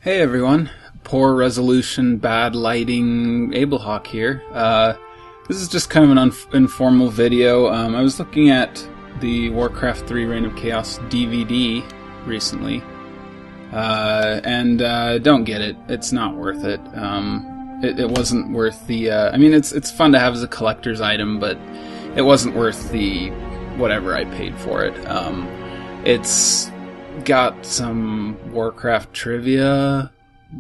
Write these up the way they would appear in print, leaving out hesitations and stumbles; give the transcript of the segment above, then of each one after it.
Hey everyone, poor resolution, bad lighting, Abelhawk here. This is just kind of an informal video. I was looking at the Warcraft III Reign of Chaos DVD recently, and don't get it. It's not worth it. It wasn't worth the... I mean, it's fun to have as a collector's item, but it wasn't worth the whatever I paid for it. It's got some Warcraft trivia,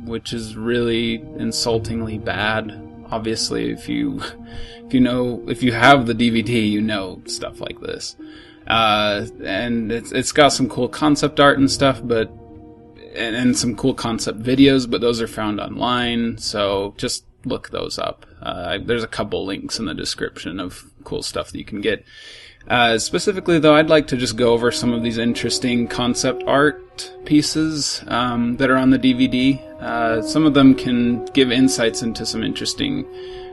which is really insultingly bad. Obviously, if you have the DVD, you know stuff like this. And it's got some cool concept art and stuff, but and some cool concept videos, but those are found online, so just look those up. There's a couple links in the description of cool stuff that you can get. Specifically, though, I'd like to just go over some of these interesting concept art pieces that are on the DVD. Some of them can give insights into some interesting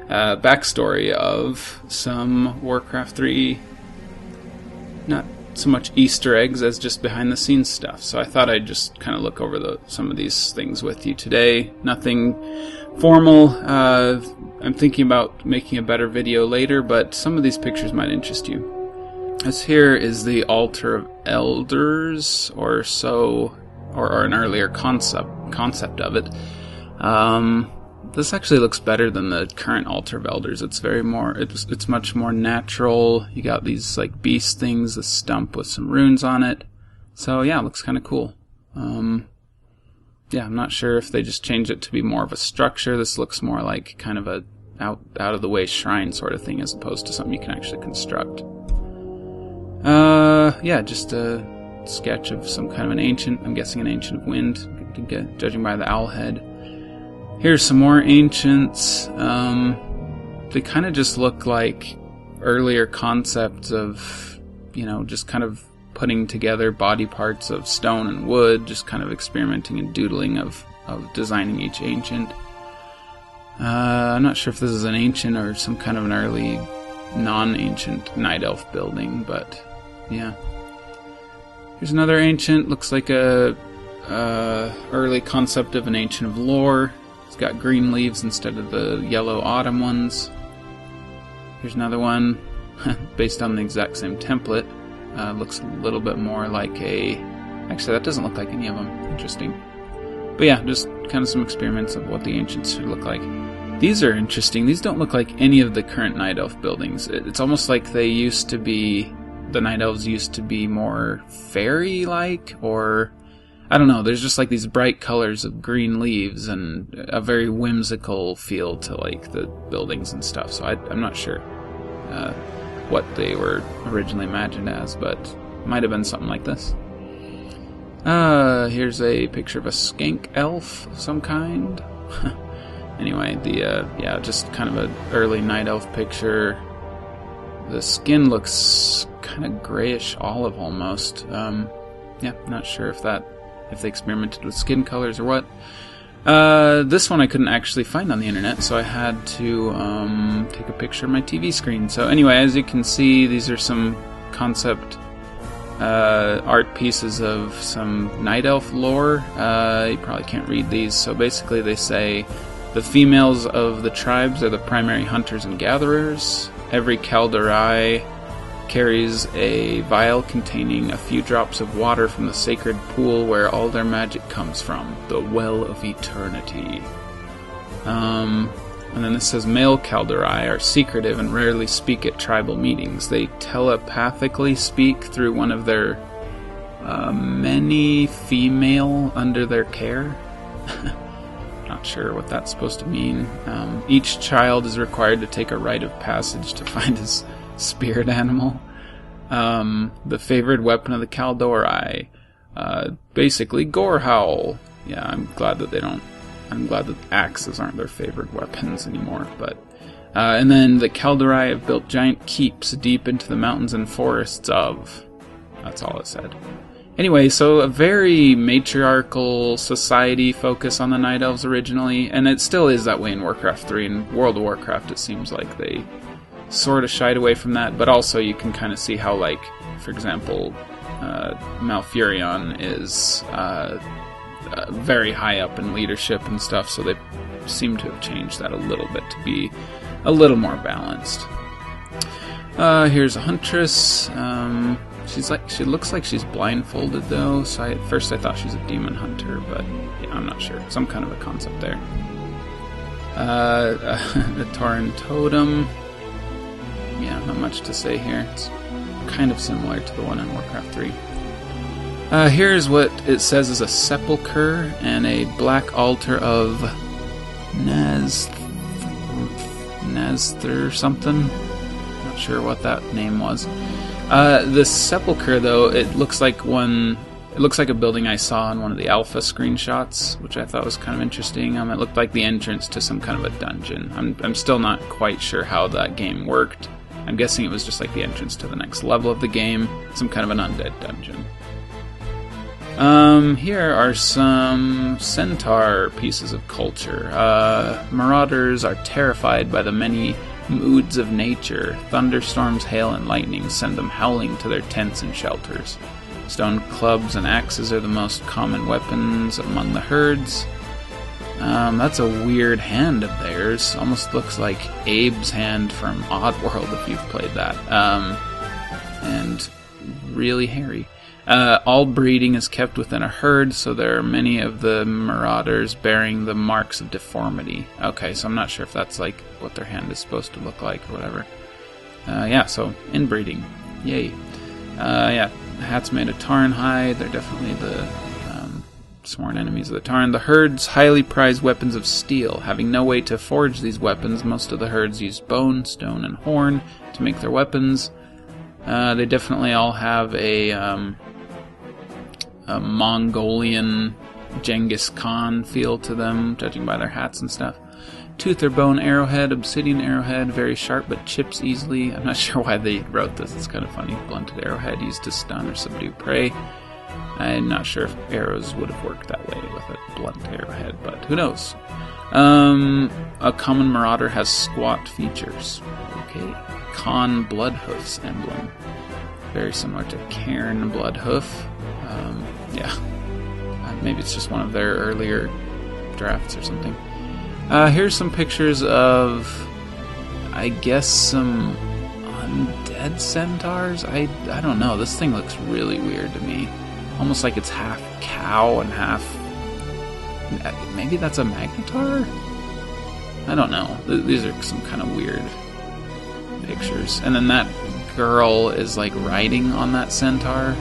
backstory of some Warcraft 3, not so much Easter eggs as just behind-the-scenes stuff. So I thought I'd just kind of look over some of these things with you today. Nothing formal. I'm thinking about making a better video later, but some of these pictures might interest you. This here is the Altar of Elders, or so, or an earlier concept of it. This actually looks better than the current Altar of Elders. It's it's much more natural. You got these like beast things, a stump with some runes on it. So yeah, it looks kind of cool. Yeah, I'm not sure if they just changed it to be more of a structure. This looks more like kind of a out of the way shrine sort of thing, as opposed to something you can actually construct. Yeah, just a sketch of some kind of an ancient, I'm guessing an Ancient of Wind, judging by the owl head. Here's some more ancients. They kind of just look like earlier concepts of, just kind of putting together body parts of stone and wood, just kind of experimenting and doodling of designing each ancient. I'm not sure if this is an ancient or some kind of an early non-ancient night elf building, but yeah. Here's another ancient. Looks like a early concept of an ancient of lore. It's got green leaves instead of the yellow autumn ones. Here's another one based on the exact same template. Looks a little bit more like actually, that doesn't look like any of them. Interesting. But yeah, just kind of some experiments of what the ancients should look like. These are interesting. These don't look like any of the current Night Elf buildings. It's almost like the Night Elves used to be more fairy-like, or I don't know. There's just like these bright colors of green leaves and a very whimsical feel to like the buildings and stuff. So I'm not sure what they were originally imagined as, but it might have been something like this. Here's a picture of a Skank Elf of some kind. Anyway, yeah, just kind of an early Night Elf picture. The skin looks kind of grayish olive almost. Yeah, not sure if they experimented with skin colors or what. This one I couldn't actually find on the internet, so I had to take a picture of my TV screen. So anyway, as you can see, these are some concept art pieces of some Night Elf lore. You probably can't read these, so basically they say the females of the tribes are the primary hunters and gatherers. Every Kaldorei carries a vial containing a few drops of water from the sacred pool where all their magic comes from, the Well of Eternity. And then this says male Kaldorei are secretive and rarely speak at tribal meetings. They telepathically speak through one of their many female under their care. Not sure what that's supposed to mean. Each child is required to take a rite of passage to find his spirit animal. The favored weapon of the Kaldorei, basically gore howl. Yeah, I'm glad that axes aren't their favored weapons anymore. But and then the Kaldorei have built giant keeps deep into the mountains and forests of. That's all it said. Anyway, so a very matriarchal society focus on the Night Elves originally, and it still is that way in Warcraft 3. In World of Warcraft, it seems like they sort of shied away from that, but also you can kind of see how, like, for example, Malfurion is very high up in leadership and stuff, so they seem to have changed that a little bit to be a little more balanced. Here's a huntress. She looks like she's blindfolded though, so at first I thought she's a demon hunter, but yeah, I'm not sure. Some kind of a concept there. The Tauren totem. Yeah, not much to say here. It's kind of similar to the one in Warcraft 3. Here's what it says is a sepulcher and a black altar of Nazthur something. Not sure what that name was. The sepulcher, though, it looks like a building I saw in one of the alpha screenshots, which I thought was kind of interesting. It looked like the entrance to some kind of a dungeon. I'm still not quite sure how that game worked. I'm guessing it was just like the entrance to the next level of the game, some kind of an undead dungeon. Here are some Centaur pieces of culture. Marauders are terrified by the many moods of nature. Thunderstorms, hail, and lightning send them howling to their tents and shelters. Stone clubs and axes are the most common weapons among the herds. That's a weird hand of theirs. Almost looks like Abe's hand from Oddworld, if you've played that. And really hairy. All breeding is kept within a herd, so there are many of the marauders bearing the marks of deformity. Okay, so I'm not sure if that's like what their hand is supposed to look like or whatever. Yeah, so inbreeding. Yay. Yeah, hats made of Tauren hide. They're definitely the sworn enemies of the Tauren. The herds highly prize weapons of steel. Having no way to forge these weapons, most of the herds use bone, stone, and horn to make their weapons. They definitely all have a Mongolian Genghis Khan feel to them, judging by their hats and stuff. Tooth or bone arrowhead, obsidian arrowhead, very sharp but chips easily. I'm not sure why they wrote this, it's kind of funny. Blunted arrowhead used to stun or subdue prey. I'm not sure if arrows would have worked that way with a blunt arrowhead, but who knows. A common marauder has squat features. Okay. Khan Bloodhoof's emblem. Very similar to Cairn Bloodhoof. Yeah. Maybe it's just one of their earlier drafts or something. Here's some pictures of, I guess, some undead centaurs? I don't know. This thing looks really weird to me. Almost like it's half cow and half... Maybe that's a Minotaur? I don't know. These are some kind of weird pictures. And then that girl is like riding on that centaur.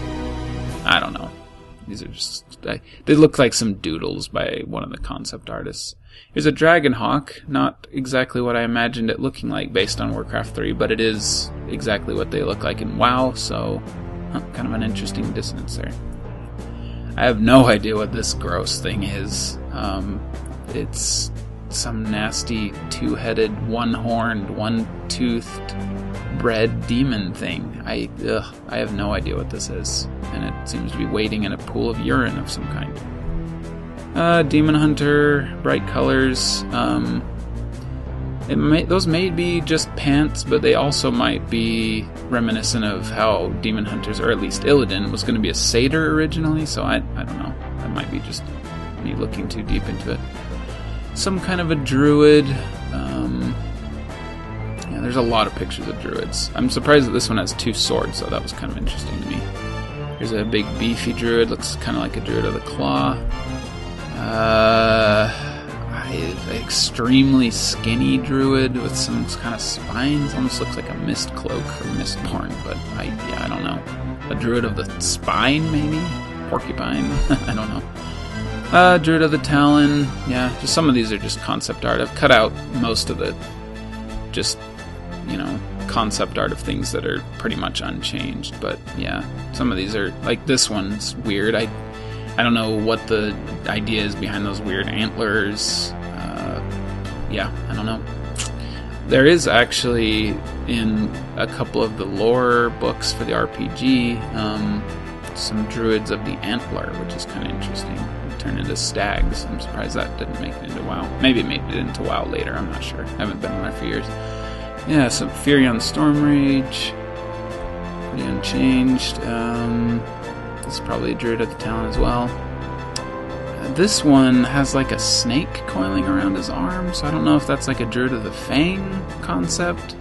I don't know. These are just... they look like some doodles by one of the concept artists. Here's a Dragonhawk. Not exactly what I imagined it looking like based on Warcraft 3, but it is exactly what they look like in WoW, so kind of an interesting dissonance there. I have no idea what this gross thing is. It's some nasty two-headed, one-horned, one-toothed bread demon thing. I have no idea what this is, and it seems to be wading in a pool of urine of some kind. Demon Hunter, bright colors. Those may be just pants, but they also might be reminiscent of how Demon Hunters, or at least Illidan, was going to be a satyr originally, so I don't know. That might be just me looking too deep into it. Some kind of a druid. Yeah, there's a lot of pictures of druids. I'm surprised that this one has two swords, so that was kind of interesting to me. Here's a big beefy druid, looks kind of like a druid of the claw. Extremely skinny druid with some kind of spines, almost looks like a mist cloak from Mistborn, but I don't know. A druid of the spine, maybe? Porcupine? I don't know. Druid of the Talon, yeah, just some of these are just concept art. I've cut out most of the just, concept art of things that are pretty much unchanged, but yeah, some of these are, like this one's weird. I don't know what the idea is behind those weird antlers. Yeah, I don't know. There is actually, in a couple of the lore books for the RPG, some druids of the antler, which is kind of interesting. They turn into stags. I'm surprised that didn't make it into WoW. Maybe it made it into WoW later, I'm not sure. I haven't been in there for years. Yeah, some Fury on Stormrage. Pretty unchanged. This is probably a druid of the Talon as well. This one has like a snake coiling around his arm, so I don't know if that's like a Druid of the Fang concept.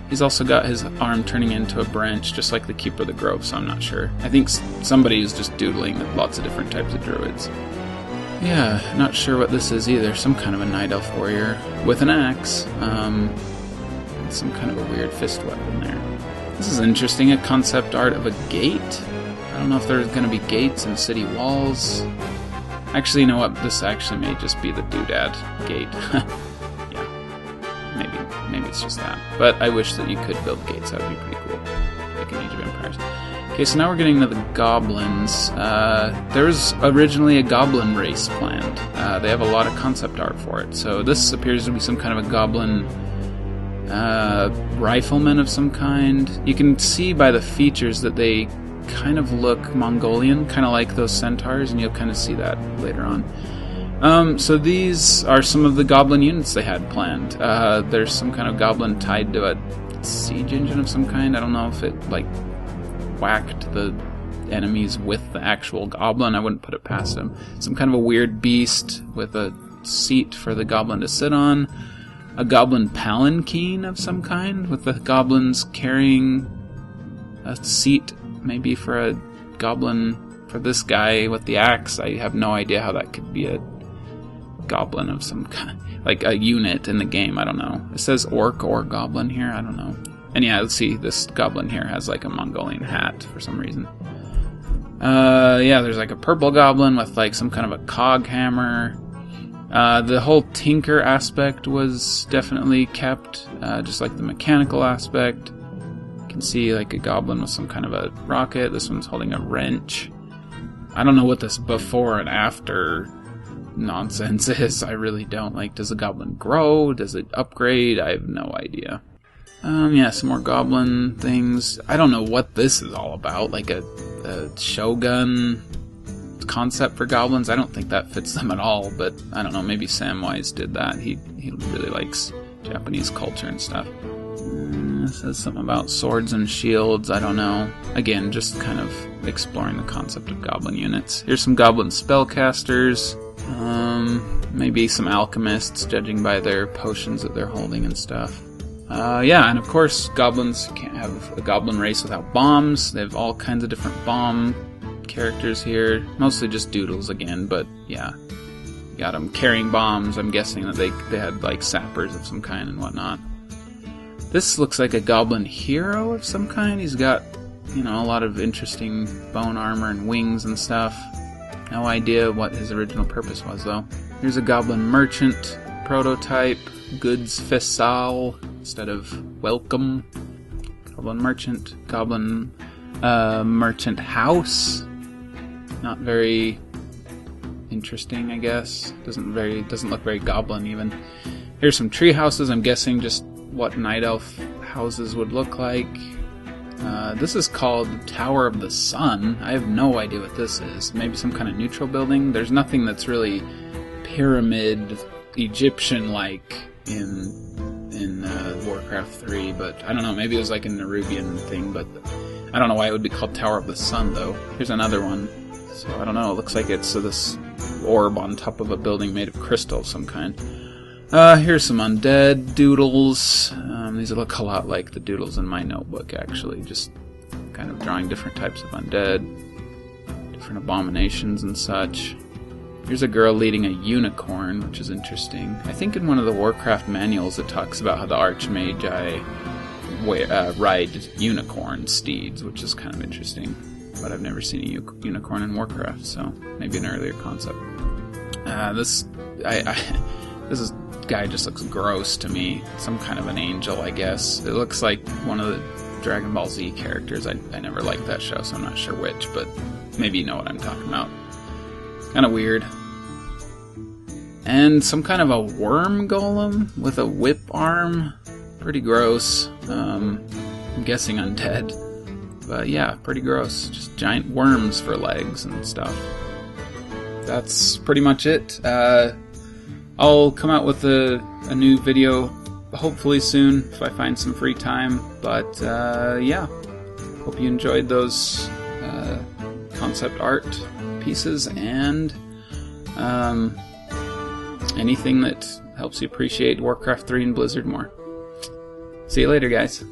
He's also got his arm turning into a branch, just like the Keeper of the Grove, so I'm not sure. I think somebody is just doodling lots of different types of druids. Yeah, not sure what this is either. Some kind of a Night Elf warrior with an axe. Some kind of a weird fist weapon there. This is interesting, a concept art of a gate. I don't know if there's going to be gates and city walls. Actually, you know what? This actually may just be the doodad gate. Yeah, maybe it's just that. But I wish that you could build gates. That would be pretty cool, like in Age of Empires. Okay, so now we're getting into the goblins. There was originally a goblin race planned. They have a lot of concept art for it. So this appears to be some kind of a goblin rifleman of some kind. You can see by the features that they kind of look Mongolian, kind of like those centaurs, and you'll kind of see that later on. So these are some of the goblin units they had planned. There's some kind of goblin tied to a siege engine of some kind. I don't know if it like whacked the enemies with the actual goblin. I wouldn't put it past him. Some kind of a weird beast with a seat for the goblin to sit on. A goblin palanquin of some kind, with the goblins carrying a seat, maybe for a goblin, for this guy with the axe. I have no idea how that could be a goblin of some kind, like a unit in the game, I don't know. It says orc or goblin here, I don't know. And yeah, let's see, this goblin here has like a Mongolian hat for some reason. Yeah, there's like a purple goblin with like some kind of a cog hammer. The whole tinker aspect was definitely kept, just like the mechanical aspect. You can see like a goblin with some kind of a rocket. This one's holding a wrench. I don't know what this before and after nonsense is. I really don't. Like, does the goblin grow? Does it upgrade? I have no idea. Yeah, some more goblin things. I don't know what this is all about. Like a shogun concept for goblins. I don't think that fits them at all, but I don't know, maybe Samwise did that. He really likes Japanese culture and stuff. It says something about swords and shields. I don't know. Again, just kind of exploring the concept of goblin units. Here's some goblin spellcasters. Maybe some alchemists, judging by their potions that they're holding and stuff. Yeah, and of course, goblins can't have a goblin race without bombs. They have all kinds of different bomb characters here, mostly just doodles again, but yeah, got them carrying bombs. I'm guessing that they had like sappers of some kind and whatnot. This looks like a goblin hero of some kind. He's got, you know, a lot of interesting bone armor and wings and stuff. No idea what his original purpose was, though. Here's a goblin merchant prototype, goods faisal instead of welcome. Goblin merchant, goblin merchant house. Not very interesting, I guess. Doesn't look very goblin even. Here's some tree houses. I'm guessing just what night elf houses would look like. This is called Tower of the Sun. I have no idea what this is. Maybe some kind of neutral building. There's nothing that's really pyramid Egyptian-like in Warcraft 3, but I don't know. Maybe it was like a Nerubian thing, but I don't know why it would be called Tower of the Sun, though. Here's another one. So I don't know, it looks like it's this orb on top of a building made of crystal of some kind. Here's some Undead Doodles. These look a lot like the doodles in my notebook, actually. Just kind of drawing different types of undead, different abominations and such. Here's a girl leading a unicorn, which is interesting. I think in one of the Warcraft manuals it talks about how the Archmagi ride unicorn steeds, which is kind of interesting. But I've never seen a unicorn in Warcraft, so maybe an earlier concept. This guy just looks gross to me. Some kind of an angel, I guess. It looks like one of the Dragon Ball Z characters. I never liked that show, so I'm not sure which, but maybe you know what I'm talking about. Kind of weird. And some kind of a worm golem with a whip arm. Pretty gross. I'm guessing undead. But yeah, pretty gross. Just giant worms for legs and stuff. That's pretty much it. I'll come out with a new video hopefully soon if I find some free time. But yeah, hope you enjoyed those concept art pieces, and anything that helps you appreciate Warcraft 3 and Blizzard more. See you later, guys.